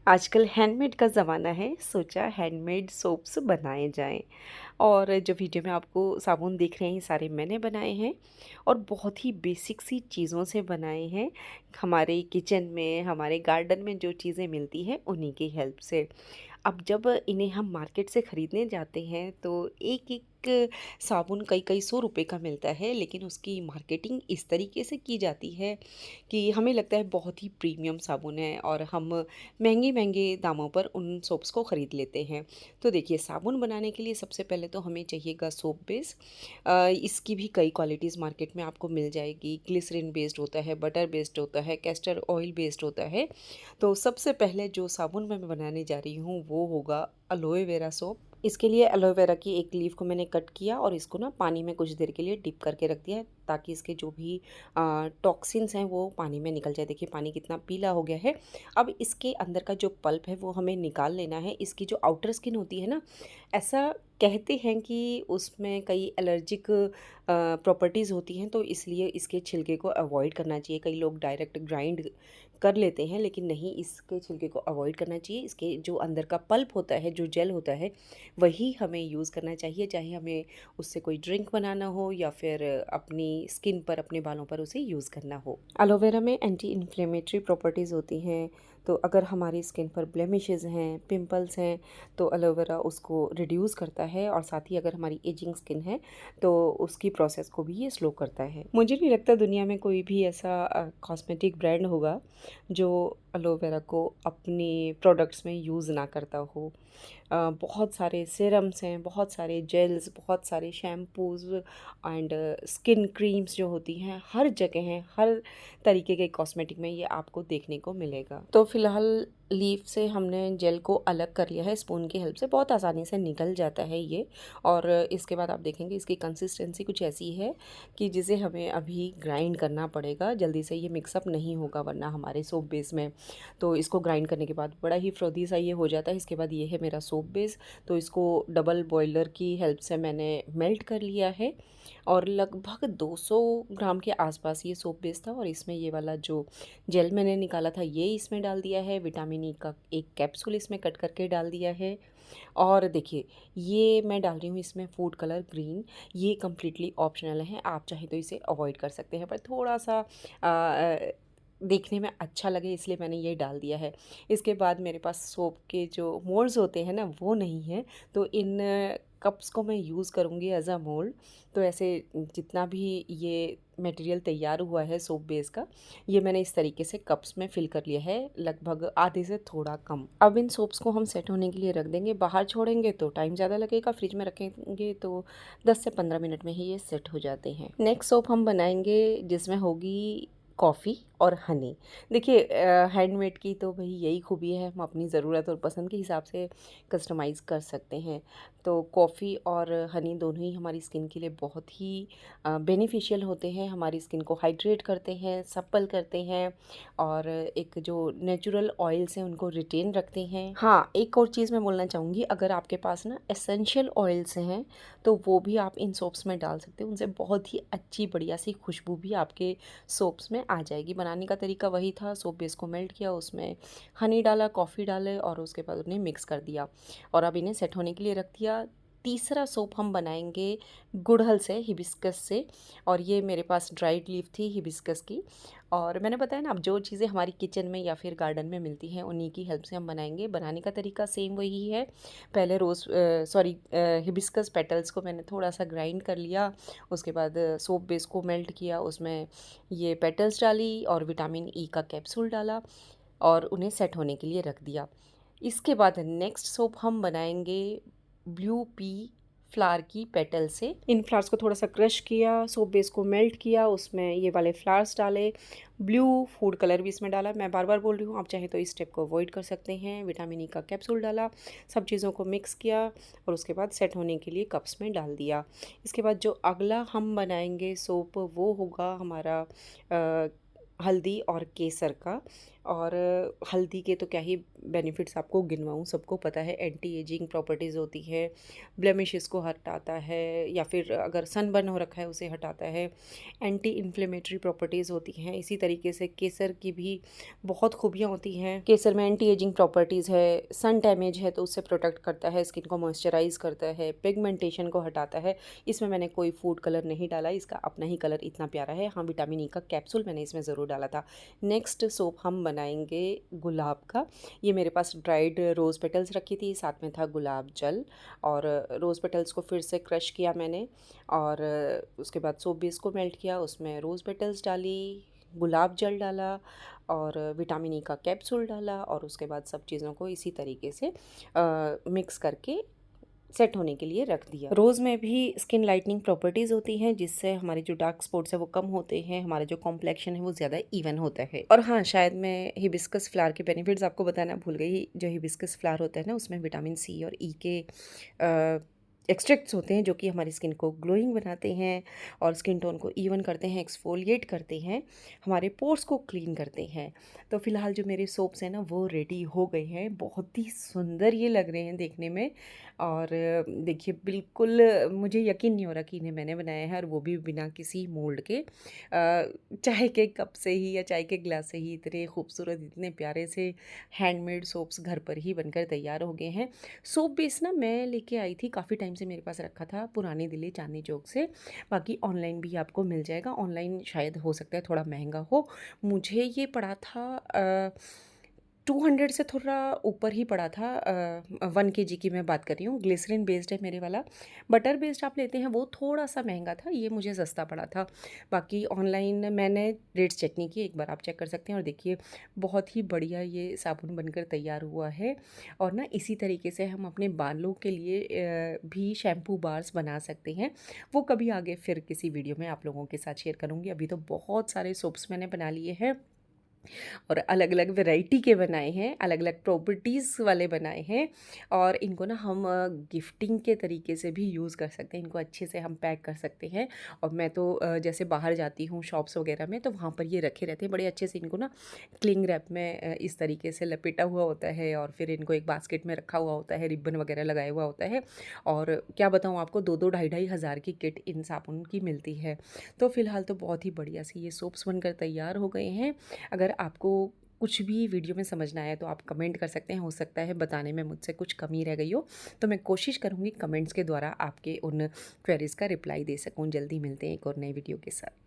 आजकल हैंडमेड का ज़माना है, सोचा हैंडमेड सोप्स बनाए जाएँ। और जो वीडियो में आपको साबुन दिख रहे हैं, ये सारे मैंने बनाए हैं और बहुत ही बेसिक सी चीज़ों से बनाए हैं। हमारे किचन में, हमारे गार्डन में जो चीज़ें मिलती हैं, उन्हीं की हेल्प से। अब जब इन्हें हम मार्केट से ख़रीदने जाते हैं, तो एक-एक साबुन कई-कई सौ रुपए का मिलता है, लेकिन उसकी मार्केटिंग इस तरीके से की जाती है कि हमें लगता है बहुत ही प्रीमियम साबुन है और हम महंगे-महंगे दामों पर उन सोप्स को ख़रीद लेते हैं। तो देखिए, साबुन बनाने के लिए सबसे पहले तो हमें चाहिएगा सोप बेस। इसकी भी कई क्वालिटीज़ मार्केट में आपको मिल जाएगी। ग्लिसरीन बेस्ड होता है, बटर बेस्ड होता है, कैस्टर ऑयल बेस्ड होता है। तो सबसे पहले जो साबुन मैं बनाने जा रही हूँ वो होगा एलोए वेरा सोप। इसके लिए एलोए वेरा की एक लीफ को मैंने कट किया और इसको ना पानी में कुछ देर के लिए डिप करके रख दिया है, ताकि इसके जो भी टॉक्सिन्स हैं वो पानी में निकल जाए। देखिए पानी कितना पीला हो गया है। अब इसके अंदर का जो पल्प है वो हमें निकाल लेना है। इसकी जो आउटर स्किन होती है ना, ऐसा कहते हैं कि उसमें कई एलर्जिक प्रॉपर्टीज़ होती हैं, तो इसलिए इसके छिलके को अवॉइड करना चाहिए। कई लोग डायरेक्ट ग्राइंड कर लेते हैं, लेकिन नहीं, इसके छिलके को अवॉइड करना चाहिए। इसके जो अंदर का पल्प होता है, जो जेल होता है, वही हमें यूज़ करना चाहिए, चाहे हमें उससे कोई ड्रिंक बनाना हो या फिर अपनी स्किन पर, अपने बालों पर उसे यूज़ करना हो। एलोवेरा में एंटी इन्फ्लेमेटरी प्रॉपर्टीज़ होती हैं, तो अगर हमारी स्किन पर ब्लेमिशेस हैं, पिंपल्स हैं, तो एलोवेरा उसको रिड्यूस करता है और साथ ही अगर हमारी एजिंग स्किन है तो उसकी प्रोसेस को भी ये स्लो करता है। मुझे नहीं लगता दुनिया में कोई भी ऐसा कॉस्मेटिक ब्रांड होगा जो एलोवेरा को अपने प्रोडक्ट्स में यूज़ ना करता हो। बहुत सारे सीरम्स हैं, बहुत सारे जेल्स, बहुत सारे शैम्पूज़ एंड स्किन क्रीम्स जो होती हैं, हर जगह हैं, हर तरीके के कॉस्मेटिक में ये आपको देखने को मिलेगा। तो फ़िलहाल लीफ से हमने जेल को अलग कर लिया है स्पून की हेल्प से, बहुत आसानी से निकल जाता है ये। और इसके बाद आप देखेंगे इसकी कंसिस्टेंसी कुछ ऐसी है कि जिसे हमें अभी ग्राइंड करना पड़ेगा, जल्दी से ये मिक्सअप नहीं होगा वरना हमारे सोप बेस में। तो इसको ग्राइंड करने के बाद बड़ा ही फ्रोदी सा ये हो जाता है। इसके बाद ये है मेरा सोप बेस, तो इसको डबल बॉयलर की हेल्प से मैंने मेल्ट कर लिया है और लगभग 200 ग्राम के आसपास ये सोप बेस था। और इसमें ये वाला जो जेल मैंने निकाला था ये इसमें डाल दिया है, विटामिन ई का एक कैप्सूल इसमें कट करके डाल दिया है। और देखिए, ये मैं डाल रही हूँ इसमें फूड कलर ग्रीन। ये कम्प्लीटली ऑप्शनल है, आप चाहे तो इसे अवॉइड कर सकते हैं, पर थोड़ा सा देखने में अच्छा लगे इसलिए मैंने ये डाल दिया है। इसके बाद मेरे पास सोप के जो मोल्ड्स होते हैं ना, वो नहीं है, तो इन कप्स को मैं यूज़ करूँगी एज अ मोल्ड। तो ऐसे जितना भी ये मटेरियल तैयार हुआ है सोप बेस का, ये मैंने इस तरीके से कप्स में फिल कर लिया है, लगभग आधे से थोड़ा कम। अब इन सोप्स को हम सेट होने के लिए रख देंगे। बाहर छोड़ेंगे तो टाइम ज़्यादा लगेगा, फ्रिज में रखेंगे तो 10 से 15 मिनट में ही ये सेट हो जाते हैं। नेक्स्ट सोप हम बनाएंगे जिसमें होगी कॉफ़ी और हनी। देखिए, हैंडमेड की तो भाई यही खूबी है, हम अपनी ज़रूरत और पसंद के हिसाब से कस्टमाइज़ कर सकते हैं। तो कॉफ़ी और हनी दोनों ही हमारी स्किन के लिए बहुत ही बेनिफिशियल होते हैं, हमारी स्किन को हाइड्रेट करते हैं, सप्पल करते हैं और एक जो नेचुरल ऑयल्स हैं उनको रिटेन रखते हैं। हाँ, एक और चीज़ मैं बोलना चाहूँगी, अगर आपके पास ना एसेंशियल ऑयल्स हैं तो वो भी आप इन सोप्स में डाल सकते हो। उनसे बहुत ही अच्छी बढ़िया सी खुशबू भी आपके सोप्स में आ जाएगी। बनाने का तरीका वही था, सोप बेस को मेल्ट किया, उसमें हनी डाला, कॉफ़ी डाले और उसके बाद उन्हें मिक्स कर दिया और अब इन्हें सेट होने के लिए रख दिया। तीसरा सोप हम बनाएंगे गुड़हल से, हिबिस्कस से, और ये मेरे पास ड्राइड लीफ थी हिबिस्कस की। और मैंने बताया ना, अब जो चीज़ें हमारी किचन में या फिर गार्डन में मिलती हैं उन्हीं की हेल्प से हम बनाएंगे। बनाने का तरीका सेम वही है। पहले हिबिस्कस पेटल्स को मैंने थोड़ा सा ग्राइंड कर लिया, उसके बाद सोप बेस को मेल्ट किया, उसमें ये पेटल्स डाली और विटामिन ई का कैप्सूल डाला और उन्हें सेट होने के लिए रख दिया। इसके बाद नेक्स्ट सोप हम बनाएंगे ब्लू पी फ्लावर की पेटल से। इन फ्लावर्स को थोड़ा सा क्रश किया, सोप बेस को मेल्ट किया, उसमें ये वाले फ्लावर्स डाले, ब्लू फूड कलर भी इसमें डाला। मैं बार बार बोल रही हूँ, आप चाहे तो इस स्टेप को अवॉइड कर सकते हैं। विटामिन ई का कैप्सूल डाला, सब चीज़ों को मिक्स किया और उसके बाद सेट होने के लिए कप्स में डाल दिया। इसके बाद जो अगला हम बनाएंगे सोप वो होगा हमारा हल्दी और केसर का। और हल्दी के तो क्या ही बेनिफिट्स आपको गिनवाऊँ, सबको पता है एंटी एजिंग प्रॉपर्टीज़ होती है, ब्लेमिशेस को हटाता है, या फिर अगर सनबर्न हो रखा है उसे हटाता है, एंटी इन्फ्लेमेटरी प्रॉपर्टीज़ होती हैं। इसी तरीके से केसर की भी बहुत खूबियाँ होती हैं। केसर में एंटी एजिंग प्रॉपर्टीज़ है, सन डैमेज है तो उससे प्रोटेक्ट करता है, स्किन को मॉइस्चराइज करता है, पिगमेंटेशन को हटाता है। इसमें मैंने कोई फूड कलर नहीं डाला, इसका अपना ही कलर इतना प्यारा है। हाँ, विटामिन ई का कैप्सूल मैंने इसमें ज़रूर डाला था। नेक्स्ट सोप हम बनाएंगे गुलाब का। ये मेरे पास ड्राइड रोज़ पेटल्स रखी थी, साथ में था गुलाब जल, और रोज़ पेटल्स को फिर से क्रश किया मैंने, और उसके बाद सोप बेस को मेल्ट किया, उसमें रोज़ पेटल्स डाली, गुलाब जल डाला, और विटामिन ई का कैप्सूल डाला, और उसके बाद सब चीज़ों को इसी तरीके से मिक्स करके सेट होने के लिए रख दिया। रोज़ में भी स्किन लाइटनिंग प्रॉपर्टीज़ होती हैं, जिससे हमारे जो डार्क स्पॉट्स है वो कम होते हैं, हमारा जो कॉम्प्लेक्शन है वो ज़्यादा इवन होता है। और हाँ, शायद मैं हिबिस्कस फ्लावर के बेनिफिट्स आपको बताना भूल गई। जो हिबिस्कस फ्लावर होता है ना, उसमें विटामिन सी और ई के एक्सट्रैक्ट्स होते हैं, जो कि हमारी स्किन को ग्लोइंग बनाते हैं और स्किन टोन को इवन करते हैं, एक्सफोलिएट करते हैं, हमारे पोर्स को क्लीन करते हैं। तो फ़िलहाल जो मेरे सोप्स हैं ना वो रेडी हो गए हैं। बहुत ही सुंदर ये लग रहे हैं देखने में, और देखिए बिल्कुल मुझे यकीन नहीं हो रहा कि इन्हें मैंने बनाया है, और वो भी बिना किसी मोल्ड के। चाय के कप से ही या चाय के ग्लास से ही इतने खूबसूरत, इतने प्यारे से हैंडमेड सोप्स घर पर ही बनकर तैयार हो गए हैं। सोप बेस ना मैं लेके आई थी, काफ़ी टाइम से मेरे पास रखा था, पुरानी दिल्ली चांदनी चौक से। बाकी ऑनलाइन भी आपको मिल जाएगा, ऑनलाइन शायद हो सकता है थोड़ा महंगा हो। मुझे ये पड़ा था 200 से थोड़ा ऊपर ही पड़ा था। 1 kg की मैं बात कर रही हूँ। ग्लिसरीन बेस्ड है मेरे वाला। बटर बेस्ड आप लेते हैं वो थोड़ा सा महंगा था, ये मुझे सस्ता पड़ा था। बाकी ऑनलाइन मैंने रेट्स चेक नहीं किए, एक बार आप चेक कर सकते हैं। और देखिए बहुत ही बढ़िया ये साबुन बनकर तैयार हुआ है। और ना इसी तरीके से हम अपने बालों के लिए भी शैम्पू बार्स बना सकते हैं। वो कभी आगे फिर किसी वीडियो में आप लोगों के साथ शेयर करूँगी। अभी तो बहुत सारे सोप्स मैंने बना लिए हैं, और अलग अलग वैरायटी के बनाए हैं, अलग अलग प्रॉपर्टीज़ वाले बनाए हैं। और इनको ना हम गिफ्टिंग के तरीके से भी यूज़ कर सकते हैं, इनको अच्छे से हम पैक कर सकते हैं। और मैं तो जैसे बाहर जाती हूँ शॉप्स वगैरह में, तो वहाँ पर ये रखे रहते हैं बड़े अच्छे से। इनको ना क्लिंग रैप में इस तरीके से लपेटा हुआ होता है, और फिर इनको एक बास्केट में रखा हुआ होता है, रिबन वगैरह लगाया हुआ होता है। और क्या बताऊँ आपको, 2-2 ढाई-ढाई हज़ार की किट इन साबुन की मिलती है। तो फ़िलहाल तो बहुत ही बढ़िया से ये सोप्स बनकर तैयार हो गए हैं। अगर आपको कुछ भी वीडियो में समझना आया तो आप कमेंट कर सकते हैं। हो सकता है बताने में मुझसे कुछ कमी रह गई हो, तो मैं कोशिश करूँगी कमेंट्स के द्वारा आपके उन क्वेरीज़ का रिप्लाई दे सकूँ। जल्दी मिलते हैं एक और नई वीडियो के साथ।